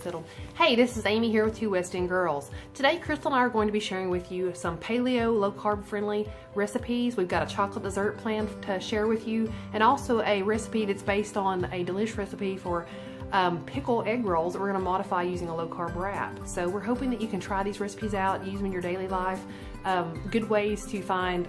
settled. Hey, this is Amy here with Two West End Girls. Today, Crystal and I are going to be sharing with you some paleo, low-carb friendly recipes. We've got a chocolate dessert planned to share with you, and also a recipe that's based on a delicious recipe for pickle egg rolls that we're going to modify using a low-carb wrap. So we're hoping that you can try these recipes out, use them in your daily life. Good ways to find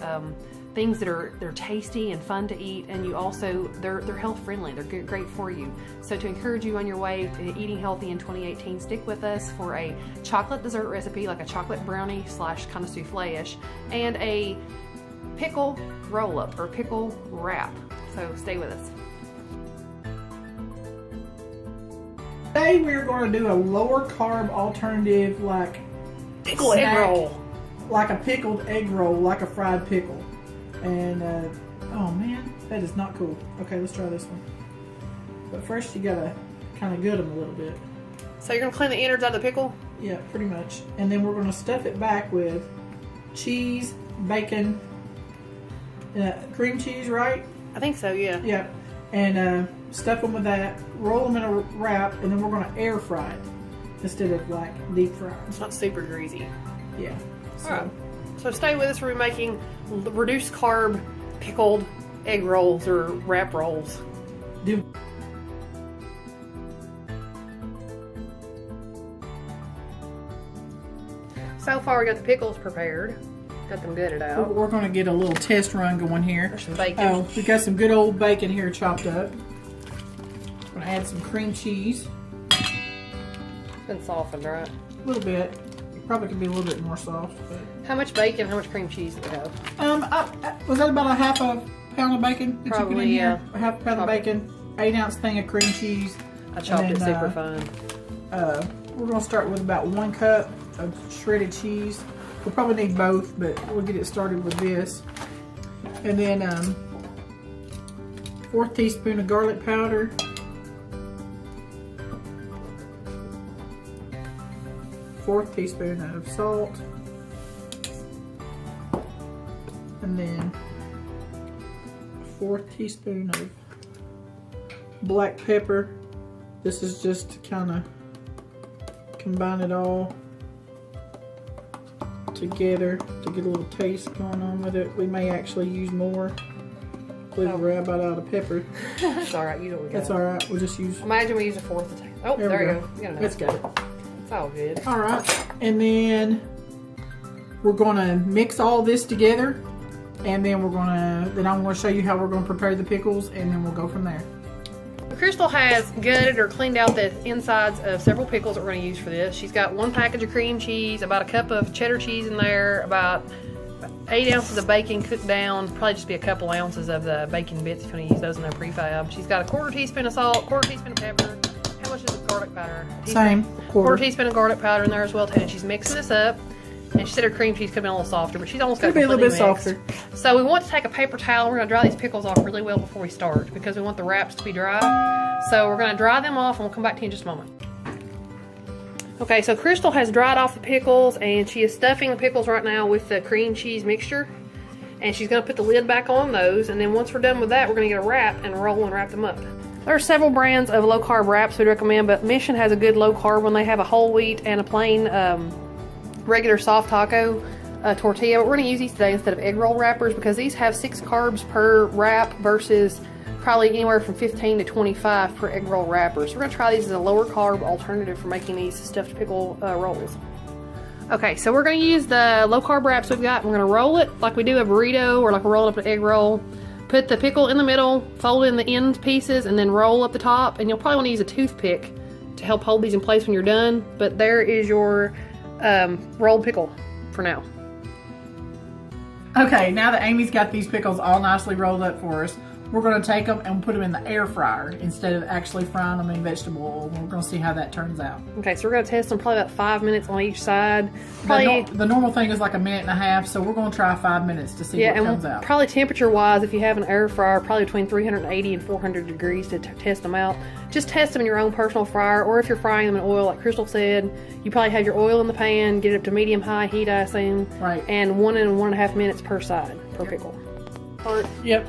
things that they're tasty and fun to eat, and you also they're health friendly. They're great for you. So to encourage you on your way to eating healthy in 2018, stick with us for a chocolate dessert recipe, like a chocolate brownie slash kind of souffle-ish, and a pickle roll-up or pickle wrap. So stay with us. Today we're going to do a lower carb alternative, like Pickle egg roll. Like a pickled egg roll, like a fried pickle. And, oh man, that is not cool. Okay, let's try this one. But first you gotta kind of gut them a little bit. So you're gonna clean the innards out of the pickle? Yeah, pretty much. And then we're gonna stuff it back with cheese, bacon, cream cheese, right? I think so, yeah. Yeah. And stuff them with that, roll them in a wrap, and then we're gonna air fry it instead of like deep fry. It's not super greasy. Yeah. So. Alright. So stay with us. We're making reduced carb pickled egg rolls or wrap rolls. So far we got the pickles prepared. Got them gutted out. We're going to get a little test run going here. There's some bacon. Oh, we got some good old bacon here chopped up. Going to add some cream cheese. It's been softened, right? A little bit. Probably could be a little bit more soft. But. How much bacon, how much cream cheese do we have? Was that about a half a pound of bacon that Probably, you put in here? yeah. A half a pound of bacon, 8-ounce thing of cream cheese. I chopped it super fine. We're going to start with about 1 cup of shredded cheese. We'll probably need both, but we'll get it started with this. And then 1/4 teaspoon of garlic powder. 1/4 teaspoon of salt. And then 1/4 teaspoon of black pepper. This is just to kind of combine it all together to get a little taste going on with it. We may actually use more. Believe a rabbit out of pepper. That's alright, you don't. That's alright, we'll just use. Imagine we use 1/4 of the. Oh, there you go. You got enough. Let's go. It's all good. Alright, and then we're gonna mix all this together, and then I'm gonna show you how we're gonna prepare the pickles, and then we'll go from there. Crystal has gutted or cleaned out the insides of several pickles that we're going to use for this. She's got 1 package of cream cheese, about a cup of cheddar cheese in there, about 8 ounces of bacon cooked down, probably just be a couple ounces of the bacon bits if you want to use those in their prefab. She's got a 1/4 teaspoon of salt, 1/4 teaspoon of pepper. How much is the garlic powder? Same. 1/4 teaspoon of garlic powder in there as well too. And she's mixing this up. And she said her cream cheese could be a little softer, but she's almost got it a little bit mixed. softer. So we want to take a paper towel. We're going to dry these pickles off really well before we start because we want the wraps to be dry. So we're going to dry them off and we'll come back to you in just a moment. Okay, so Crystal has dried off the pickles and she is stuffing the pickles right now with the cream cheese mixture. And she's going to put the lid back on those, and then once we're done with that, we're going to get a wrap and roll and wrap them up. There are several brands of low carb wraps we'd recommend, but Mission has a good low carb one. They have a whole wheat and a plain regular soft taco tortilla. But we're going to use these today instead of egg roll wrappers because these have 6 carbs per wrap versus probably anywhere from 15 to 25 per egg roll wrapper. So we're going to try these as a lower carb alternative for making these stuffed pickle rolls. Okay, so we're going to use the low carb wraps we've got. We're going to roll it like we do a burrito or like we're rolling up an egg roll. Put the pickle in the middle, fold in the end pieces, and then roll up the top. And you'll probably want to use a toothpick to help hold these in place when you're done. But there is your rolled pickle for now. Okay, now that Amy's got these pickles all nicely rolled up for us, we're going to take them and put them in the air fryer instead of actually frying them in vegetable oil. We're going to see how that turns out. Okay, so we're going to test them probably about 5 minutes on each side. Probably, the normal thing is like 1.5 minutes, so we're going to try 5 minutes to see what comes out. Probably temperature-wise, if you have an air fryer, probably between 380 and 400 degrees to test them out. Just test them in your own personal fryer, or if you're frying them in oil, like Crystal said, you probably have your oil in the pan, get it up to medium-high heat, I assume. Right. And 1 and 1.5 minutes per side, per pickle. Yep.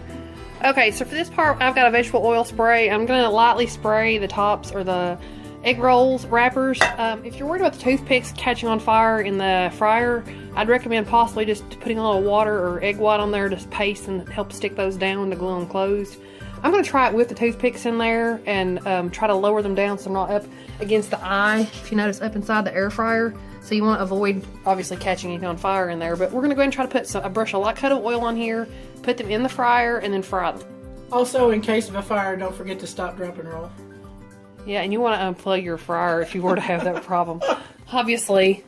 Okay, so for this part, I've got a vegetable oil spray. I'm going to lightly spray the tops or the egg rolls wrappers. If you're worried about the toothpicks catching on fire in the fryer, I'd recommend possibly just putting a little water or egg white on there to paste and help stick those down to glue them closed. I'm going to try it with the toothpicks in there and try to lower them down so they're not up against the eye, if you notice, up inside the air fryer. So you want to avoid, obviously, catching anything on fire in there. But we're going to go ahead and try to put a brush of light cut of oil on here, put them in the fryer, and then fry them. Also, in case of a fire, don't forget to stop, drop, and roll. Yeah, and you want to unplug your fryer if you were to have that problem, obviously.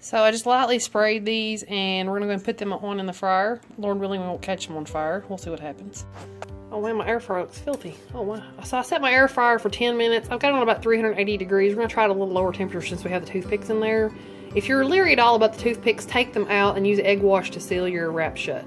So I just lightly sprayed these, and we're going to go and put them on in the fryer. Lord willing, we won't catch them on fire. We'll see what happens. Oh man, my air fryer looks filthy. Oh wow. So I set my air fryer for 10 minutes. I've got it on about 380 degrees. We're going to try it at a little lower temperature since we have the toothpicks in there. If you're leery at all about the toothpicks, take them out and use egg wash to seal your wrap shut.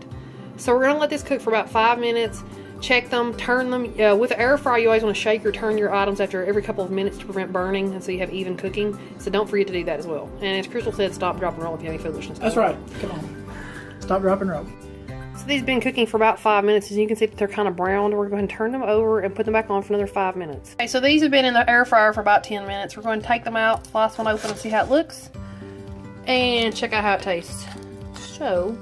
So we're going to let this cook for about 5 minutes. Check them, turn them. With the air fryer, you always want to shake or turn your items after every couple of minutes to prevent burning and so you have even cooking. So don't forget to do that as well. And as Crystal said, stop, drop, and roll if you have any foolishness. That's right. Come on. Stop, drop, and roll. So these have been cooking for about 5 minutes. As you can see, they're kind of browned. We're going to turn them over and put them back on for another 5 minutes. Okay, so these have been in the air fryer for about 10 minutes. We're going to take them out, slice one open and see how it looks. And check out how it tastes. So...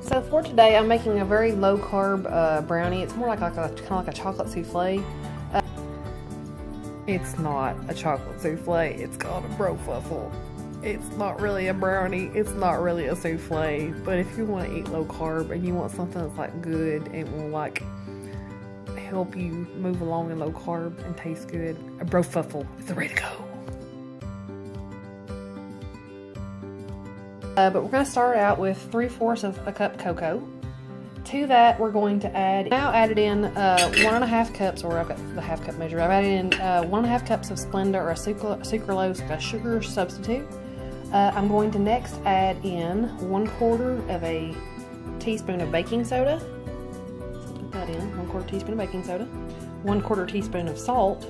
So for today, I'm making a very low carb brownie. It's more like a kind of like a chocolate souffle. It's not a chocolate souffle. It's called a brofuffle. It's not really a brownie. It's not really a souffle. But if you want to eat low carb and you want something that's like good and will like help you move along in low carb and taste good, a brofuffle is the way to go. But we're going to start out with 3/4 of a cup cocoa. To that, we're going to add, now added in 1.5 cups, or I've got the half cup measure. I've added in 1.5 cups of Splenda or a sucralose, like a sugar substitute. I'm going to next add in 1/4 of a teaspoon of baking soda. So put that in, 1/4 teaspoon of baking soda. 1/4 teaspoon of salt.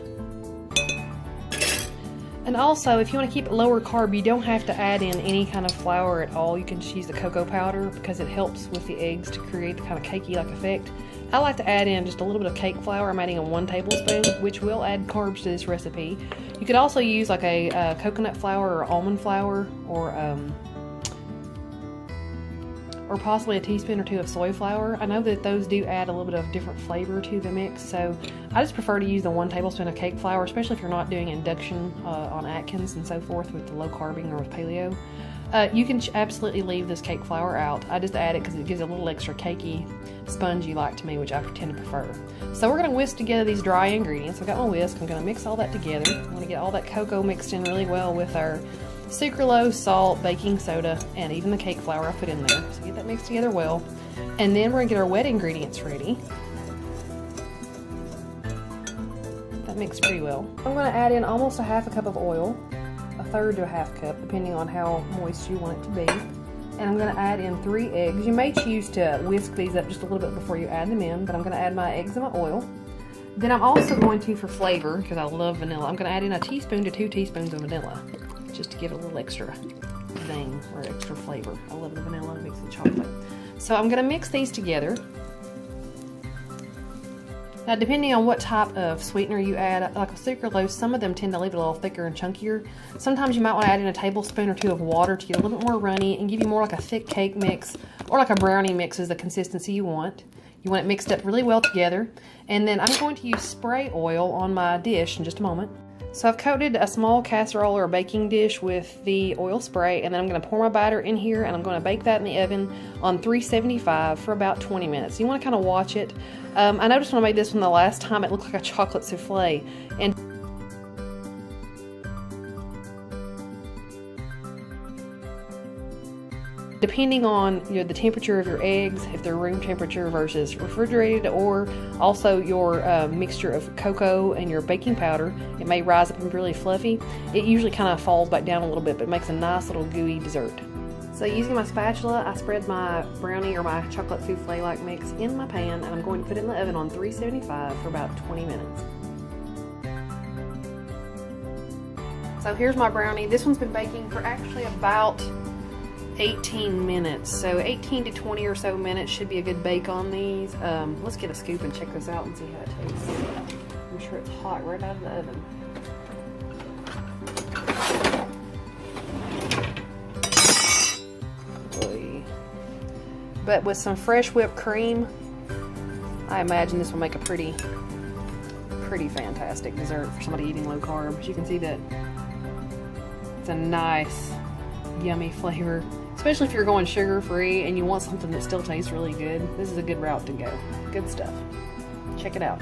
And also, if you want to keep it lower carb, you don't have to add in any kind of flour at all. You can just use the cocoa powder because it helps with the eggs to create the kind of cakey-like effect. I like to add in just a little bit of cake flour. I'm adding in 1 tablespoon, which will add carbs to this recipe. You could also use like a coconut flour or almond flour, or possibly a teaspoon or 2 of soy flour. I know that those do add a little bit of different flavor to the mix, so I just prefer to use the 1 tablespoon of cake flour, especially if you're not doing induction on Atkins and so forth with the low carbing or with paleo. You can absolutely leave this cake flour out. I just add it because it gives it a little extra cakey, spongy like to me, which I tend to prefer. So we're going to whisk together these dry ingredients. I've got my whisk. I'm going to mix all that together. I'm going to get all that cocoa mixed in really well with our sucralose, salt, baking soda, and even the cake flour I put in there. So get that mixed together well. And then we're going to get our wet ingredients ready. That mixed pretty well. I'm going to add in almost 1/2 cup of oil, 1/3 to 1/2 cup, depending on how moist you want it to be. And I'm going to add in 3 eggs. You may choose to whisk these up just a little bit before you add them in, but I'm going to add my eggs and my oil. Then I'm also going to, for flavor, because I love vanilla, I'm going to add in 1 teaspoon to 2 teaspoons of vanilla, just to give it a little extra zing or extra flavor. I love the vanilla mixed with chocolate. So I'm going to mix these together. Now, depending on what type of sweetener you add, like a sucralose, some of them tend to leave it a little thicker and chunkier. Sometimes you might want to add in a tablespoon or 2 of water to get a little bit more runny and give you more like a thick cake mix, or like a brownie mix is the consistency you want. You want it mixed up really well together. And then I'm going to use spray oil on my dish in just a moment. So I've coated a small casserole or a baking dish with the oil spray, and then I'm going to pour my batter in here, and I'm going to bake that in the oven on 375 for about 20 minutes. You want to kind of watch it. I noticed when I made this one the last time, it looked like a chocolate souffle. And depending on the temperature of your eggs, if they're room temperature versus refrigerated, or also your mixture of cocoa and your baking powder, it may rise up and be really fluffy. It usually kind of falls back down a little bit, but it makes a nice little gooey dessert. So using my spatula, I spread my brownie or my chocolate souffle-like mix in my pan, and I'm going to put it in the oven on 375 for about 20 minutes. So here's my brownie. This one's been baking for actually about 18 minutes. So 18 to 20 or so minutes should be a good bake on these. Let's get a scoop and check this out and see how it tastes. I'm sure it's hot right out of the oven. But with some fresh whipped cream, I imagine this will make a pretty fantastic dessert for somebody eating low carb. As you can see that it's a nice, yummy flavor, especially if you're going sugar free and you want something that still tastes really good. This is a good route to go. Good stuff. Check it out.